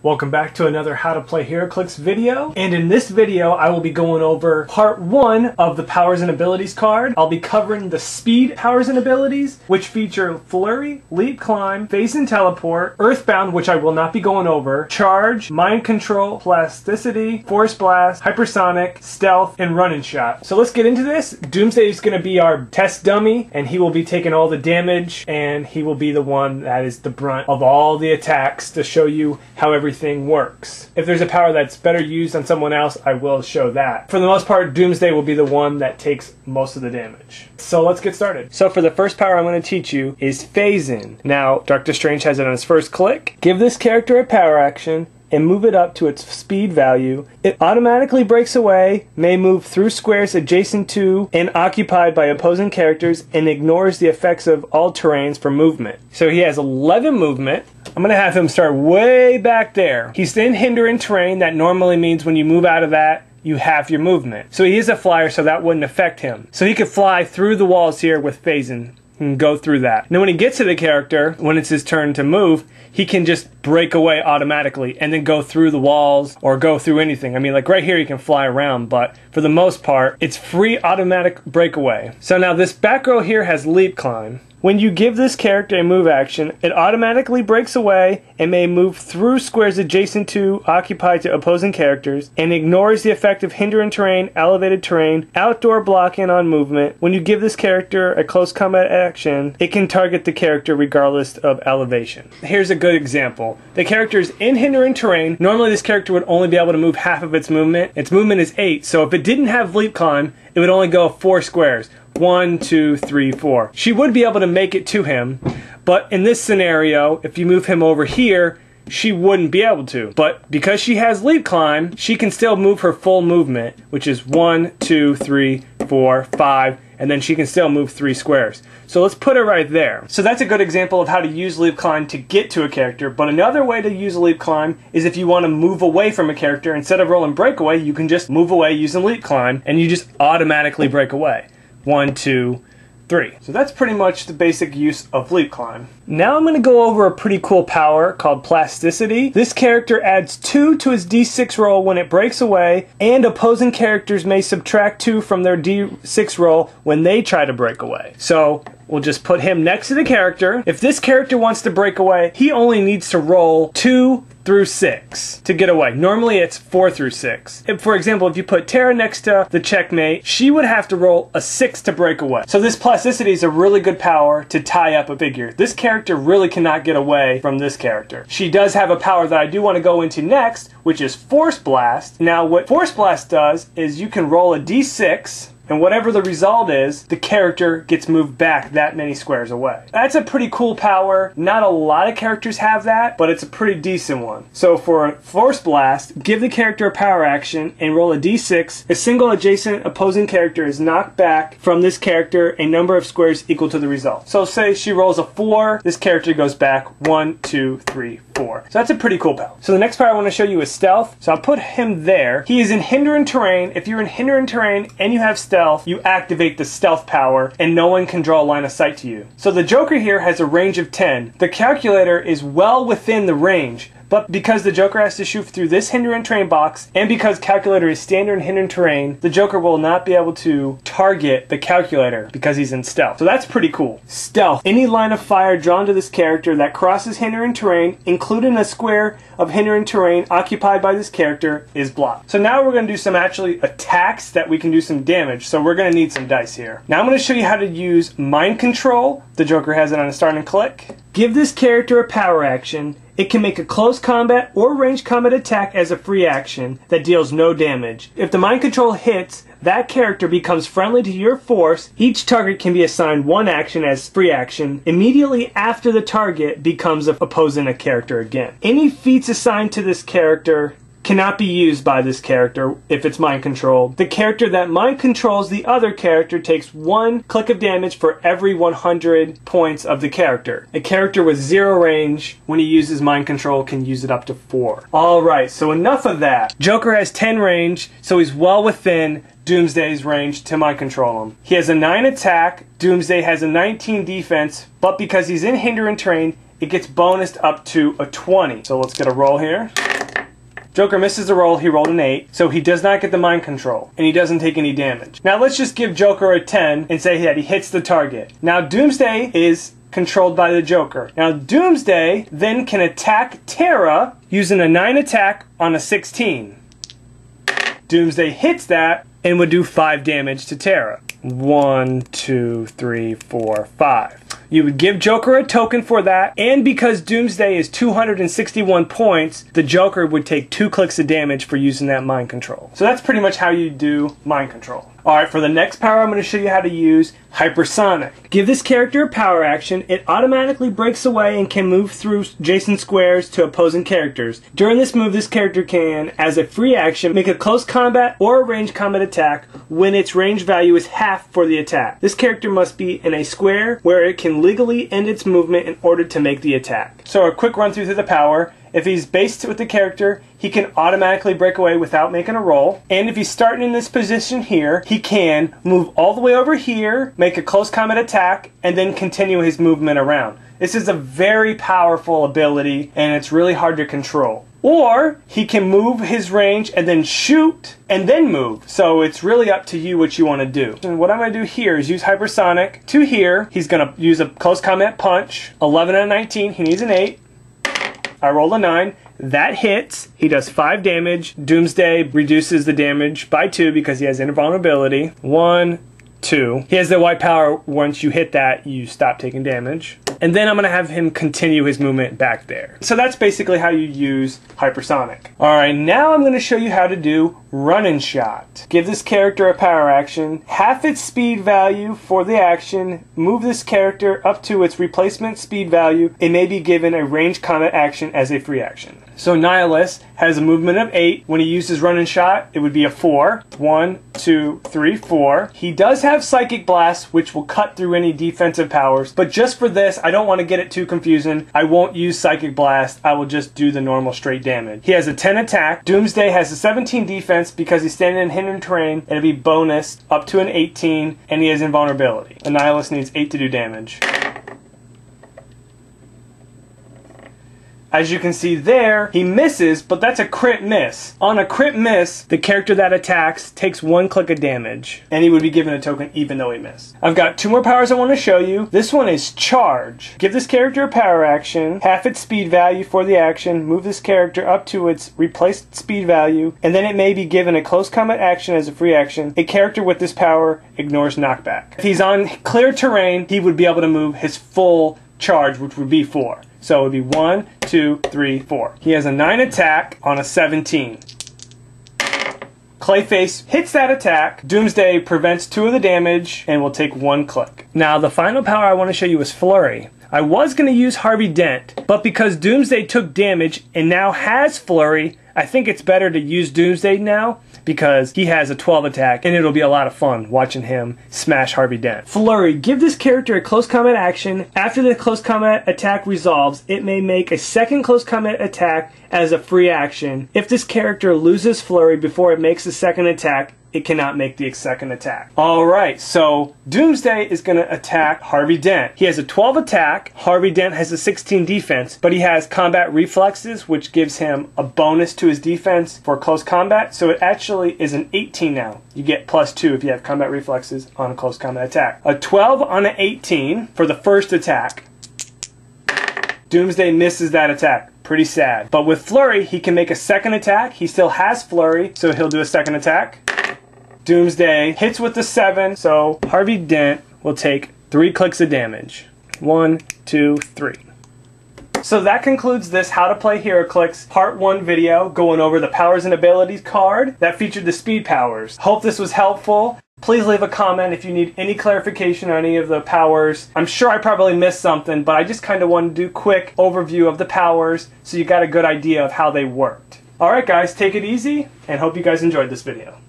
Welcome back to another How to Play Heroclix video. And in this video, I will be going over part 1 of the Powers and Abilities card. I'll be covering the Speed Powers and Abilities, which feature Flurry, Leap Climb, Phase and Teleport, Earthbound, which I will not be going over, Charge, Mind Control, Plasticity, Force Blast, Hypersonic, Stealth, and Run and Shot. So let's get into this. Doomsday is going to be our test dummy, and he will be taking all the damage, and he will be the one that is the brunt of all the attacks to show you how everything works. If there's a power that's better used on someone else, I will show that. For the most part, Doomsday will be the one that takes most of the damage. So let's get started. So for the first power I'm going to teach you is Phase In. Now, Doctor Strange has it on his first click. Give this character a power action and move it up to its speed value. It automatically breaks away, may move through squares adjacent to and occupied by opposing characters, and ignores the effects of all terrains for movement. So he has 11 movement. I'm going to have him start way back there. He's in hindering terrain. That normally means when you move out of that, you have your movement. So he is a flyer, so that wouldn't affect him. So he could fly through the walls here with Phase In and go through that. Now when he gets to the character, when it's his turn to move, he can just break away automatically and then go through the walls or go through anything. I mean, like right here he can fly around, but for the most part, it's free automatic breakaway. So now this back row here has Leap Climb. When you give this character a move action, it automatically breaks away and may move through squares adjacent to, occupied to opposing characters, and ignores the effect of hindering terrain, elevated terrain, outdoor blocking on movement. When you give this character a close combat action, it can target the character regardless of elevation. Here's a good example. The character is in hindering terrain. Normally this character would only be able to move half of its movement. Its movement is 8, so if it didn't have Leap Climb, it would only go 4 squares. 1, 2, 3, 4. She would be able to make it to him, but in this scenario, if you move him over here, she wouldn't be able to. But because she has Leap Climb, she can still move her full movement, which is 1, 2, 3, 4, 5, and then she can still move 3 squares. So let's put it right there. So that's a good example of how to use Leap Climb to get to a character, but another way to use Leap Climb is if you want to move away from a character. Instead of rolling Breakaway, you can just move away using Leap Climb, and you just automatically break away. 1, 2, 3. So that's pretty much the basic use of Leap Climb. Now I'm going to go over a pretty cool power called Plasticity. This character adds 2 to his D6 roll when it breaks away, and opposing characters may subtract 2 from their D6 roll when they try to break away. So we'll just put him next to the character. If this character wants to break away, he only needs to roll 2 through 6 to get away. Normally it's 4 through 6. For example, if you put Tara next to the checkmate, she would have to roll a 6 to break away. So this Plasticity is a really good power to tie up a figure. This character really cannot get away from this character. She does have a power that I do want to go into next, which is Force Blast. Now what Force Blast does is you can roll a D6, and whatever the result is, the character gets moved back that many squares away. That's a pretty cool power. Not a lot of characters have that, but it's a pretty decent one. So for Force Blast, give the character a power action and roll a d6. A single adjacent opposing character is knocked back from this character a number of squares equal to the result. So say she rolls a 4, this character goes back 1, 2, 3, 4. So that's a pretty cool power. So the next power I want to show you is Stealth. So I'll put him there. He is in hindering terrain. If you're in hindering terrain and you have Stealth, you activate the Stealth power and no one can draw a line of sight to you. So the Joker here has a range of 10. The Calculator is well within the range, but because the Joker has to shoot through this hindering terrain box, and because Calculator is standard in hindering terrain, the Joker will not be able to target the Calculator because he's in Stealth. So that's pretty cool. Stealth. Any line of fire drawn to this character that crosses hindering terrain, including a square of hindering terrain occupied by this character, is blocked. So now we're going to do some actually attacks that we can do some damage. So we're going to need some dice here. Now I'm going to show you how to use Mind Control. The Joker has it on a start and click. Give this character a power action. It can make a close combat or range combat attack as a free action that deals no damage. If the Mind Control hits, that character becomes friendly to your force. Each target can be assigned 1 action as free action. Immediately after the target becomes opposing a character again. Any feats assigned to this character cannot be used by this character if it's mind controlled. The character that mind controls the other character takes 1 click of damage for every 100 points of the character. A character with 0 range, when he uses mind control, can use it up to 4. Alright, so enough of that. Joker has 10 range, so he's well within Doomsday's range to mind control him. He has a 9 attack, Doomsday has a 19 defense, but because he's in hindering terrain, it gets bonused up to a 20. So let's get a roll here. Joker misses the roll, he rolled an 8, so he does not get the mind control, and he doesn't take any damage. Now let's just give Joker a 10 and say that he hits the target. Now Doomsday is controlled by the Joker. Now Doomsday then can attack Tara using a 9 attack on a 16. Doomsday hits that and would do 5 damage to Tara. 1, 2, 3, 4, 5. You would give Joker a token for that, and because Doomsday is 261 points, the Joker would take 2 clicks of damage for using that mind control. So that's pretty much how you do mind control. Alright, for the next power, I'm going to show you how to use Hypersonic. Give this character a power action, it automatically breaks away and can move through adjacent squares to opposing characters. During this move, this character can, as a free action, make a close combat or a ranged combat attack when its range value is half for the attack. This character must be in a square where it can legally end its movement in order to make the attack. So a quick run through the power. If he's based with the character, he can automatically break away without making a roll. And if he's starting in this position here, he can move all the way over here, make a close combat attack, and then continue his movement around. This is a very powerful ability, and it's really hard to control. Or he can move his range and then shoot and then move. So it's really up to you what you want to do. And what I'm going to do here is use Hypersonic. To here, he's going to use a close combat punch. 11 and 19, he needs an 8. I roll a 9. That hits. He does 5 damage. Doomsday reduces the damage by 2 because he has invulnerability. 1, 2. He has the white power. Once you hit that, you stop taking damage. And then I'm going to have him continue his movement back there. So that's basically how you use Hypersonic. Alright, now I'm going to show you how to do Run and Shot. Give this character a power action, half its speed value for the action, move this character up to its replacement speed value, and may be given a ranged combat action as a free action. So Nihilus has a movement of 8. When he uses Run and Shot, it would be a 4. 1, 2, 3, 4. He does have Psychic Blast, which will cut through any defensive powers, but just for this, I don't want to get it too confusing. I won't use Psychic Blast. I will just do the normal straight damage. He has a 10 attack. Doomsday has a 17 defense because he's standing in hidden terrain. It'll be bonus up to an 18, and he has invulnerability. Nihilus needs 8 to do damage. As you can see there, he misses, but that's a crit miss. On a crit miss, the character that attacks takes 1 click of damage, and he would be given a token even though he missed. I've got 2 more powers I want to show you. This one is Charge. Give this character a power action, half its speed value for the action, move this character up to its replaced speed value, and then it may be given a close combat action as a free action. A character with this power ignores knockback. If he's on clear terrain, he would be able to move his full charge, which would be 4. So it would be 1, 2, 3, 4. He has a 9 attack on a 17. Clayface hits that attack. Doomsday prevents 2 of the damage and will take 1 click. Now the final power I want to show you is Flurry. I was going to use Harvey Dent, but because Doomsday took damage and now has Flurry, I think it's better to use Doomsday now because he has a 12 attack and it'll be a lot of fun watching him smash Harvey Dent. Flurry. Give this character a close combat action. After the close combat attack resolves, it may make a second close combat attack as a free action. If this character loses Flurry before it makes the second attack, it cannot make the second attack. Alright, so Doomsday is going to attack Harvey Dent. He has a 12 attack. Harvey Dent has a 16 defense, but he has combat reflexes, which gives him a bonus to his defense for close combat. So it actually is an 18 now. You get +2 if you have combat reflexes on a close combat attack. A 12 on an 18 for the first attack. Doomsday misses that attack. Pretty sad. But with Flurry, he can make a second attack. He still has Flurry, so he'll do a second attack. Doomsday hits with the 7, so Harvey Dent will take 3 clicks of damage. 1, 2, 3. So that concludes this How to Play Heroclix Part 1 video going over the Powers and Abilities card that featured the speed powers. Hope this was helpful. Please leave a comment if you need any clarification on any of the powers. I'm sure I probably missed something, but I just kind of wanted to do a quick overview of the powers so you got a good idea of how they worked. Alright guys, take it easy, and hope you guys enjoyed this video.